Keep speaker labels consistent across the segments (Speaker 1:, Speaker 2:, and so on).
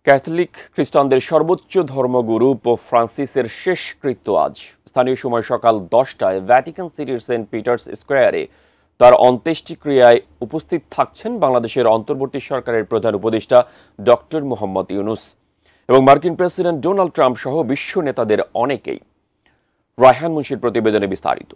Speaker 1: Catholic খ্রিস্টানদের সর্বোচ্চ ধর্মগুরু পোপ ফ্রান্সিসের শেষকৃত্য আজ। স্থানীয় সময় সকাল 10টায় ভ্যাটিকান সিটির সেন্ট পিটার্স স্কোয়ারে তার অন্ত্যেষ্টিক্রিয়ায় উপস্থিত থাকছেন বাংলাদেশের অন্তর্বর্তী সরকারের প্রধান উপদেষ্টা ডক্টর মোহাম্মদ ইউনূস এবং মার্কিন প্রেসিডেন্ট ডোনাল্ড ট্রাম্প সহ বিশ্ব নেতাদের অনেকেই। রায়হান মুন্সির প্রতিবেদনে বিস্তারিত।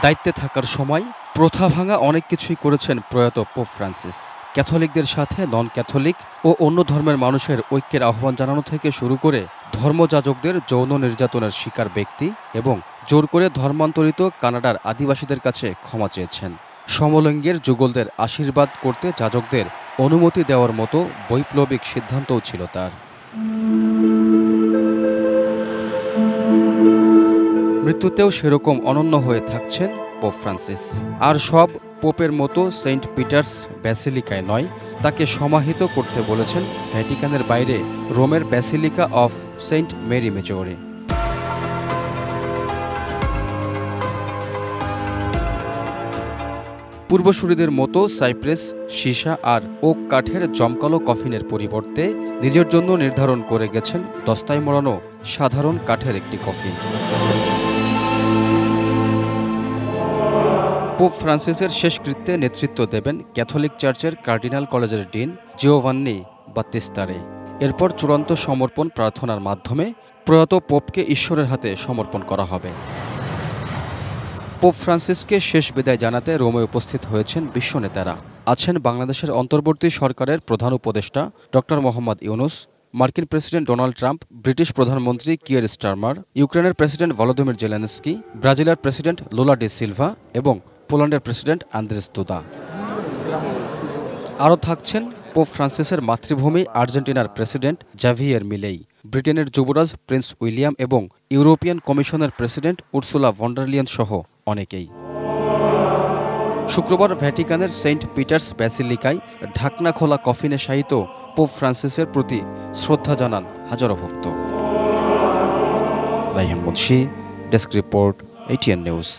Speaker 2: দায়িত্বে থাকার সময় প্রথা ভাঙা অনেক কিছুই করেছেন প্রয়াত পোপ ফ্রান্সিস। ক্যাথলিকদের সাথে নন ক্যাথলিক ও অন্য ধর্মের মানুষের ঐক্যের আহ্বান জানানো থেকে শুরু করে ধর্মযাজকদের যৌন নির্যাতনের শিকার ব্যক্তি এবং জোর করে ধর্মান্তরিত কানাডার আদিবাসীদের কাছে ক্ষমা চেয়েছেন। সমলিঙ্গের যুগলদের আশীর্বাদ করতে যাজকদের অনুমতি দেওয়ার মতো বৈপ্লবিক সিদ্ধান্তও ছিল তার। মৃত্যুতেও সেরকম অনন্য হয়ে থাকছেন পোপ ফ্রান্সিস। আর সব পোপের মতো সেন্ট পিটার্স ব্যাসিলিকায় নয়, তাকে সমাহিত করতে বলেছেন ভ্যাটিকানের বাইরে রোমের ব্যাসিলিকা অফ সেন্ট মেরি মেজরে। পূর্বসূরিদের মতো সাইপ্রেস, সীসা আর ওক কাঠের জমকালো কফিনের পরিবর্তে নিজের জন্য নির্ধারণ করে গেছেন দস্তায় মোড়ানো সাধারণ কাঠের একটি কফিন। পোপ ফ্রান্সিসের শেষকৃত্যে নেতৃত্ব দেবেন ক্যাথলিক চার্চের কার্ডিনাল কলেজের ডিন জিওভান্নি বাত্তিস্তারে। এরপর চূড়ান্ত সমর্পণ প্রার্থনার মাধ্যমে প্রয়াত পোপকে ঈশ্বরের হাতে সমর্পণ করা হবে। পোপ ফ্রান্সিসকে শেষ বিদায় জানাতে রোমে উপস্থিত হয়েছেন বিশ্ব নেতারা। আছেন বাংলাদেশের অন্তর্বর্তী সরকারের প্রধান উপদেষ্টা ডক্টর মোহাম্মদ ইউনূস, মার্কিন প্রেসিডেন্ট ডোনাল্ড ট্রাম্প, ব্রিটিশ প্রধানমন্ত্রী কিয়ের স্টারমার, ইউক্রেনের প্রেসিডেন্ট ভলোদিমির জেলেনস্কি, ব্রাজিলের প্রেসিডেন্ট লুলা ডি সিলভা এবং পোল্যান্ডের প্রেসিডেন্ট আন্দ্রেস দুদা। আরও থাকছেন পোপ ফ্রান্সিসের মাতৃভূমি আর্জেন্টিনার প্রেসিডেন্ট জাভিয়ের মিলেই, ব্রিটেনের যুবরাজ প্রিন্স উইলিয়াম এবং ইউরোপিয়ান কমিশনের President Ursula von der Leyen সহ অনেকেই। শুক্রবার ভ্যাটিকানের সেন্ট পিটার্স ব্যাসিলিকায় ঢাকনা খোলা কফিনে শায়িত পোপ ফ্রান্সিসের প্রতি শ্রদ্ধা জানান হাজারো ভক্ত। Raihan Munshi, desk report, ATN news.